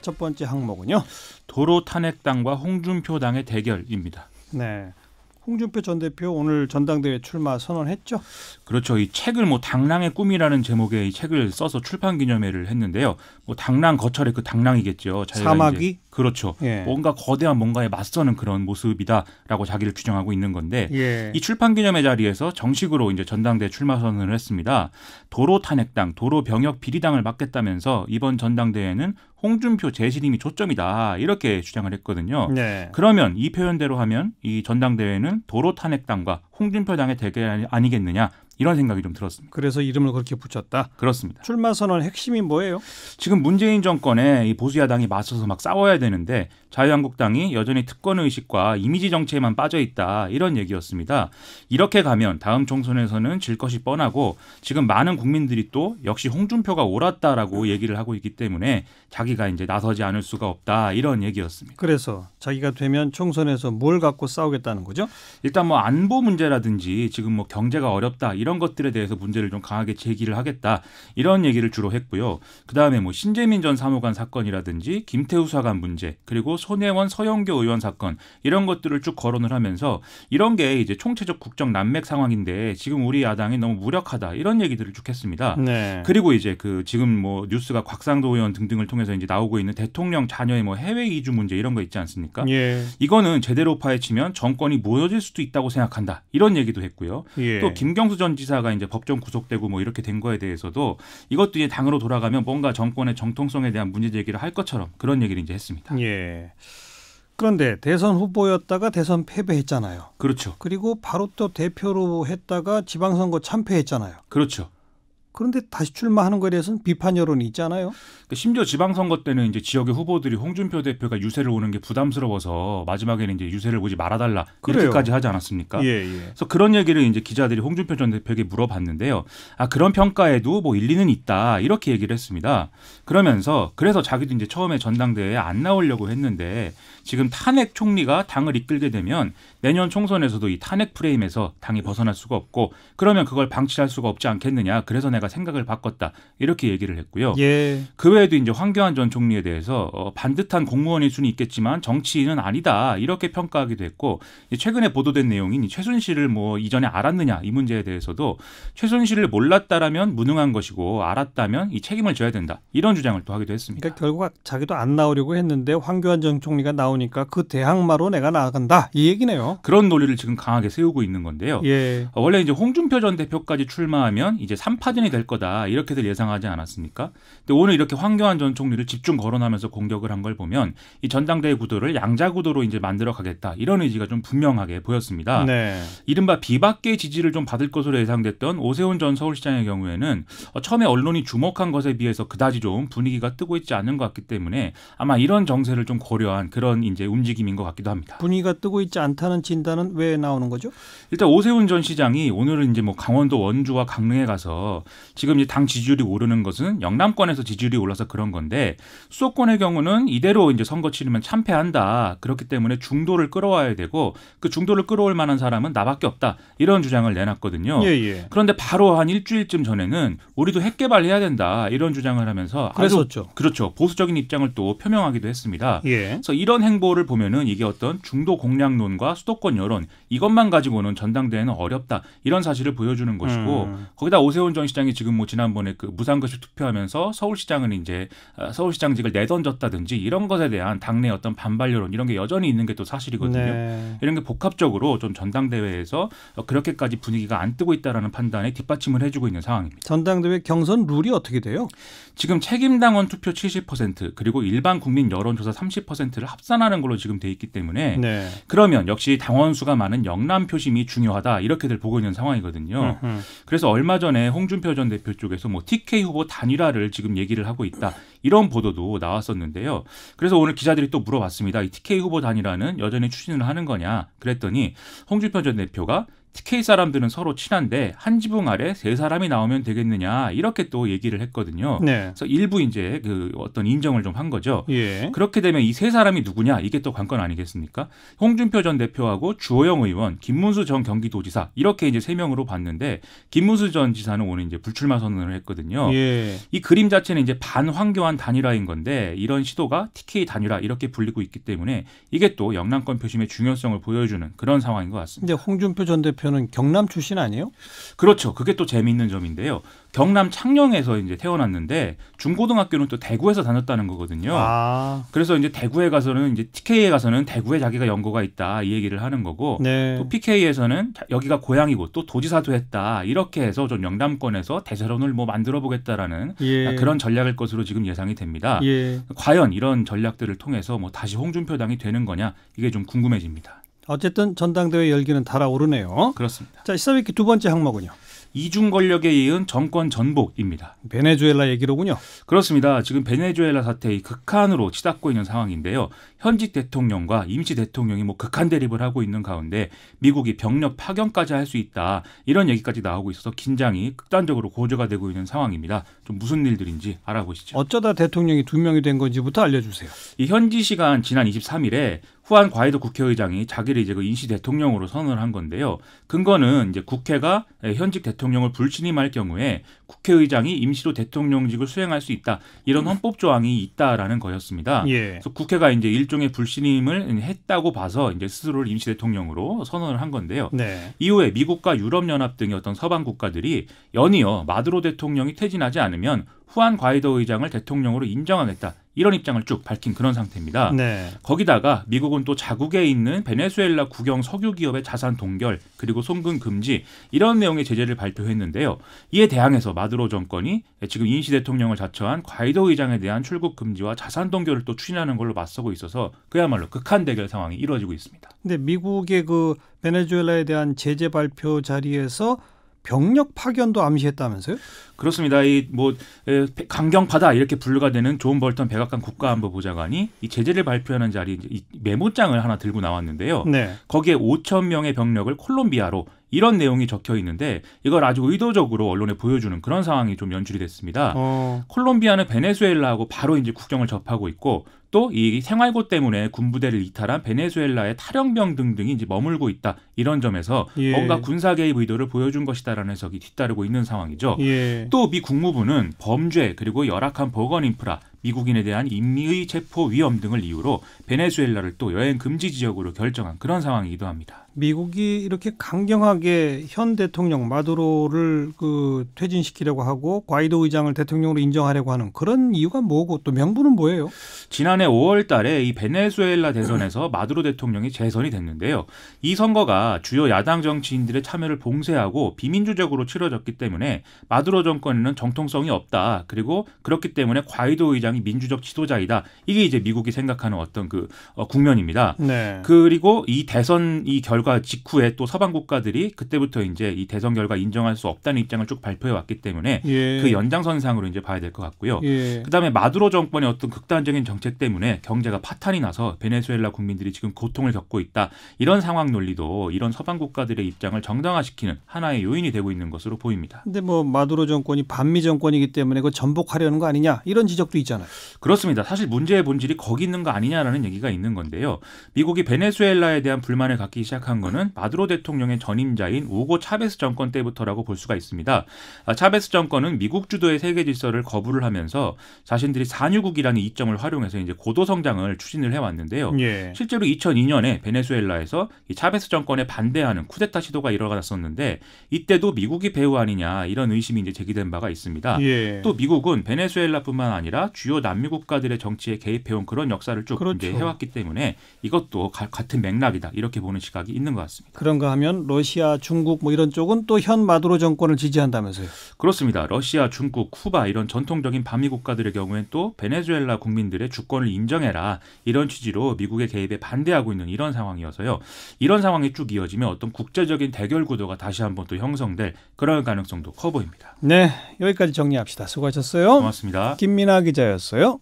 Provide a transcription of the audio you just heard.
첫 번째 항목은요. 도로 탄핵당과 홍준표 당의 대결입니다. 네. 홍준표 전 대표 오늘 전당대회 출마 선언했죠? 그렇죠. 이 책을 뭐 당랑의 꿈이라는 제목의 이 책을 써서 출판 기념회를 했는데요. 뭐 당랑 거철의 그 당랑이겠죠. 사마귀? 그렇죠. 예. 뭔가 거대한 뭔가에 맞서는 그런 모습이다라고 자기를 규정하고 있는 건데 예. 이 출판 기념회 자리에서 정식으로 이제 전당대회 출마 선언을 했습니다. 도로 탄핵당, 도로 병역 비리당을 맡겠다면서 이번 전당대회는 홍준표 재신임이 초점이다 이렇게 주장을 했거든요. 네. 그러면 이 표현대로 하면 이 전당대회는 도로 탄핵당과 홍준표 당의 대결 아니겠느냐 이런 생각이 좀 들었습니다. 그래서 이름을 그렇게 붙였다. 그렇습니다. 출마 선언 핵심이 뭐예요? 지금 문재인 정권에 이 보수야당이 맞서서 막 싸워야 되는데 자유한국당이 여전히 특권 의식과 이미지 정치에만 빠져 있다 이런 얘기였습니다. 이렇게 가면 다음 총선에서는 질 것이 뻔하고 지금 많은 국민들이 또 역시 홍준표가 옳았다라고 얘기를 하고 있기 때문에 자기가 이제 나서지 않을 수가 없다 이런 얘기였습니다. 그래서 자기가 되면 총선에서 뭘 갖고 싸우겠다는 거죠? 일단 뭐 안보 문제라든지 지금 뭐 경제가 어렵다 이런 것들에 대해서 문제를 좀 강하게 제기를 하겠다 이런 얘기를 주로 했고요. 그다음에 뭐 신재민 전 사무관 사건이라든지 김태우 수사관 문제 그리고 손혜원 서영교 의원 사건 이런 것들을 쭉 거론을 하면서 이런 게 이제 총체적 국정 난맥 상황인데 지금 우리 야당이 너무 무력하다 이런 얘기들을 쭉 했습니다. 네. 그리고 이제 그 지금 뭐 뉴스가 곽상도 의원 등등을 통해서 이제 나오고 있는 대통령 자녀의 뭐 해외 이주 문제 이런 거 있지 않습니까? 예. 이거는 제대로 파헤치면 정권이 무너질 수도 있다고 생각한다 이런 얘기도 했고요. 예. 또 김경수 전 지사가 이제 법정 구속되고 뭐 이렇게 된 거에 대해서도 이것도 이제 당으로 돌아가면 뭔가 정권의 정통성에 대한 문제 제기를 할 것처럼 그런 얘기를 이제 했습니다. 예. 그런데 대선 후보였다가 대선 패배했잖아요. 그렇죠. 그리고 바로 또 대표로 했다가 지방선거 참패했잖아요. 그렇죠. 그런데 다시 출마하는 거에 대해서는 비판 여론이 있잖아요. 심지어 지방선거 때는 이제 지역의 후보들이 홍준표 대표가 유세를 오는 게 부담스러워서 마지막에는 이제 유세를 오지 말아달라 그래요. 이렇게까지 하지 않았습니까? 예. 그래서 그런 얘기를 이제 기자들이 홍준표 전 대표에게 물어봤는데요. 아 그런 평가에도 뭐 일리는 있다 이렇게 얘기를 했습니다. 그러면서 그래서 자기도 이제 처음에 전당대회에 안 나오려고 했는데 지금 탄핵 총리가 당을 이끌게 되면 내년 총선에서도 이 탄핵 프레임에서 당이 벗어날 수가 없고 그러면 그걸 방치할 수가 없지 않겠느냐. 그래서 내가 생각을 바꿨다 이렇게 얘기를 했고요. 예. 그 외에도 이제 황교안 전 총리에 대해서 반듯한 공무원일 수는 있겠지만 정치인은 아니다 이렇게 평가하기도 했고 최근에 보도된 내용인 최순실을 뭐 이전에 알았느냐 이 문제에 대해서도 최순실을 몰랐다라면 무능한 것이고 알았다면 이 책임을 져야 된다 이런 주장을 또 하기도 했습니다. 그러니까 결국 자기도 안 나오려고 했는데 황교안 전 총리가 나오니까 그 대항마로 내가 나간다 이 얘기네요. 그런 논리를 지금 강하게 세우고 있는 건데요. 예. 원래 이제 홍준표 전 대표까지 출마하면 이제 3파전이 될 거다 이렇게들 예상하지 않았습니까? 근데 오늘 이렇게 황교안 전 총리를 집중 거론하면서 공격을 한 걸 보면 이 전당대회 구도를 양자 구도로 이제 만들어 가겠다 이런 의지가 좀 분명하게 보였습니다. 네. 이른바 비박계 지지를 좀 받을 것으로 예상됐던 오세훈 전 서울시장의 경우에는 처음에 언론이 주목한 것에 비해서 그다지 좀 분위기가 뜨고 있지 않는 것 같기 때문에 아마 이런 정세를 좀 고려한 그런 이제 움직임인 것 같기도 합니다. 분위기가 뜨고 있지 않다는 진단은 왜 나오는 거죠? 일단 오세훈 전 시장이 오늘은 이제 뭐 강원도 원주와 강릉에 가서 지금 이제 당 지지율이 오르는 것은 영남권에서 지지율이 올라서 그런 건데 수도권의 경우는 이대로 이제 선거 치르면 참패한다. 그렇기 때문에 중도를 끌어와야 되고 그 중도를 끌어올 만한 사람은 나밖에 없다. 이런 주장을 내놨거든요. 예. 그런데 바로 한 일주일쯤 전에는 우리도 핵 개발해야 된다. 이런 주장을 하면서 그랬었죠. 아주 그렇죠. 보수적인 입장을 또 표명하기도 했습니다. 예. 그래서 이런 행보를 보면은 이게 어떤 중도 공략론과 수도권 여론 이것만 가지고는 전당대회는 어렵다. 이런 사실을 보여주는 것이고 거기다 오세훈 전 시장이 지금 뭐 지난번에 그 무상급식 투표하면서 서울시장은 이제 서울시장직을 내던졌다든지 이런 것에 대한 당내 어떤 반발 여론 이런 게 여전히 있는 게 또 사실이거든요. 네. 이런 게 복합적으로 좀 전당대회에서 그렇게까지 분위기가 안 뜨고 있다라는 판단에 뒷받침을 해주고 있는 상황입니다. 전당대회 경선 룰이 어떻게 돼요? 지금 책임당원 투표 70% 그리고 일반 국민 여론조사 30%를 합산하는 걸로 지금 돼 있기 때문에 네. 그러면 역시 당원 수가 많은 영남 표심이 중요하다 이렇게들 보고 있는 상황이거든요. 그래서 얼마 전에 홍준표 전 대표 쪽에서 뭐 TK 후보 단일화를 지금 얘기를 하고 있다 이런 보도도 나왔었는데요. 그래서 오늘 기자들이 또 물어봤습니다. 이 TK 후보 단일화는 여전히 추진을 하는 거냐 그랬더니 홍준표 전 대표가 TK 사람들은 서로 친한데 한 지붕 아래 세 사람이 나오면 되겠느냐 이렇게 또 얘기를 했거든요. 네. 그래서 일부 이제 그 어떤 인정을 좀 한 거죠. 예. 그렇게 되면 이 세 사람이 누구냐 이게 또 관건 아니겠습니까? 홍준표 전 대표하고 주호영 의원, 김문수 전 경기도지사 이렇게 이제 세 명으로 봤는데 김문수 전 지사는 오늘 이제 불출마 선언을 했거든요. 예. 이 그림 자체는 이제 반황교안 단일화인 건데 이런 시도가 TK 단일화 이렇게 불리고 있기 때문에 이게 또 영남권 표심의 중요성을 보여주는 그런 상황인 것 같습니다. 근데 홍준표 전 대표는 경남 출신 아니에요? 그렇죠. 그게 또 재미있는 점인데요. 경남 창녕에서 이제 태어났는데 중고등학교는 또 대구에서 다녔다는 거거든요. 아. 그래서 이제 대구에 가서는 이제 TK에 가서는 대구에 자기가 연고가 있다 이 얘기를 하는 거고 네. 또 PK에서는 여기가 고향이고 또 도지사도 했다 이렇게 해서 좀 영남권에서 대세론을 뭐 만들어 보겠다라는 예. 그런 전략일 것으로 지금 예상이 됩니다. 예. 과연 이런 전략들을 통해서 뭐 다시 홍준표당이 되는 거냐 이게 좀 궁금해집니다. 어쨌든 전당대회 열기는 달아오르네요. 그렇습니다. 자, 시사회기 두 번째 항목은요. 이중 권력에 이은 정권 전복입니다. 베네수엘라 얘기로군요. 그렇습니다. 지금 베네수엘라 사태의 극한으로 치닫고 있는 상황인데요. 현직 대통령과 임시 대통령이 뭐 극한 대립을 하고 있는 가운데 미국이 병력 파견까지 할 수 있다. 이런 얘기까지 나오고 있어서 긴장이 극단적으로 고조가 되고 있는 상황입니다. 좀 무슨 일들인지 알아보시죠. 어쩌다 대통령이 두 명이 된 건지부터 알려주세요. 이 현지 시간 지난 23일에 후안 과이도 국회의장이 자기를 이제 그 임시 대통령으로 선언을 한 건데요. 근거는 이제 국회가 현직 대통령을 불신임할 경우에 국회의장이 임시로 대통령직을 수행할 수 있다. 이런 헌법 조항이 있다라는 거였습니다. 예. 그래서 국회가 이제 일종의 불신임을 했다고 봐서 이제 스스로를 임시 대통령으로 선언을 한 건데요. 네. 이후에 미국과 유럽연합 등의 어떤 서방 국가들이 연이어 마두로 대통령이 퇴진하지 않으면 후안 과이도 의장을 대통령으로 인정하겠다. 이런 입장을 쭉 밝힌 그런 상태입니다. 네. 거기다가 미국은 또 자국에 있는 베네수엘라 국영 석유 기업의 자산 동결 그리고 송금 금지 이런 내용의 제재를 발표했는데요. 이에 대항해서 마두로 정권이 지금 임시 대통령을 자처한 과이도 의장에 대한 출국 금지와 자산 동결을 또 추진하는 걸로 맞서고 있어서 그야말로 극한 대결 상황이 이루어지고 있습니다. 근데 미국의 그 베네수엘라에 대한 제재 발표 자리에서 병력 파견도 암시했다면서요? 그렇습니다. 이 뭐 강경파다 이렇게 분류가 되는 존 볼턴 백악관 국가안보보좌관이 이 제재를 발표하는 자리 이 메모장을 하나 들고 나왔는데요. 네. 거기에 5천 명의 병력을 콜롬비아로 이런 내용이 적혀 있는데 이걸 아주 의도적으로 언론에 보여주는 그런 상황이 좀 연출이 됐습니다. 콜롬비아는 베네수엘라하고 바로 이제 국경을 접하고 있고 또 이 생활고 때문에 군부대를 이탈한 베네수엘라의 탈영병 등등이 이제 머물고 있다. 이런 점에서 예. 뭔가 군사 개입 의도를 보여준 것이다라는 해석이 뒤따르고 있는 상황이죠. 예. 또 미 국무부는 범죄 그리고 열악한 보건 인프라, 미국인에 대한 인미의 체포 위험 등을 이유로 베네수엘라를 또 여행 금지 지역으로 결정한 그런 상황이기도 합니다. 미국이 이렇게 강경하게 현 대통령 마두로를 그 퇴진시키려고 하고 과이도 의장을 대통령으로 인정하려고 하는 그런 이유가 뭐고 또 명분은 뭐예요? 지난해 5월 달에 이 베네수엘라 대선에서 마두로 대통령이 재선이 됐는데요. 이 선거가 주요 야당 정치인들의 참여를 봉쇄하고 비민주적으로 치러졌기 때문에 마두로 정권에는 정통성이 없다. 그리고 그렇기 때문에 과이도 의장이 민주적 지도자이다. 이게 이제 미국이 생각하는 어떤 그 국면입니다. 네. 그리고 이 대선 이 결과 직후에 또 서방 국가들이 그때부터 이제 이 대선 결과 인정할 수 없다는 입장을 쭉 발표해 왔기 때문에 예. 그 연장선상으로 이제 봐야 될 것 같고요. 예. 그다음에 마두로 정권의 어떤 극단적인 정책 때문에 경제가 파탄이 나서 베네수엘라 국민들이 지금 고통을 겪고 있다. 이런 상황 논리도 이런 서방 국가들의 입장을 정당화시키는 하나의 요인이 되고 있는 것으로 보입니다. 근데 뭐 마두로 정권이 반미 정권이기 때문에 그 전복하려는 거 아니냐 이런 지적도 있잖아요. 그렇습니다. 사실 문제의 본질이 거기 있는 거 아니냐라는 얘기가 있는 건데요. 미국이 베네수엘라에 대한 불만을 갖기 시작한 거는 마두로 대통령의 전임자인 우고 차베스 정권 때부터라고 볼 수가 있습니다. 차베스 정권은 미국 주도의 세계 질서를 거부를 하면서 자신들이 산유국이라는 이점을 활용해서 이제 고도 성장을 추진을 해왔는데요. 예. 실제로 2002년에 베네수엘라에서 이 차베스 정권에 반대하는 쿠데타 시도가 일어났었는데 이때도 미국이 배후 아니냐 이런 의심이 이제 제기된 바가 있습니다. 예. 또 미국은 베네수엘라뿐만 아니라 주요 남미 국가들의 정치에 개입해온 그런 역사를 쭉 그렇죠. 이제 해왔기 때문에 이것도 같은 맥락이다 이렇게 보는 시각이 있는 것 같습니다. 그런가 하면 러시아, 중국 뭐 이런 쪽은 또 현 마두로 정권을 지지한다면서요. 그렇습니다. 러시아, 중국, 쿠바 이런 전통적인 반미 국가들의 경우엔 또 베네수엘라 국민들의 주권을 인정해라 이런 취지로 미국의 개입에 반대하고 있는 이런 상황이어서요. 이런 상황이 쭉 이어지면 어떤 국제적인 대결 구도가 다시 한번 또 형성될 그런 가능성도 커 보입니다. 네, 여기까지 정리합시다. 수고하셨어요. 고맙습니다. 김민아 기자였어요.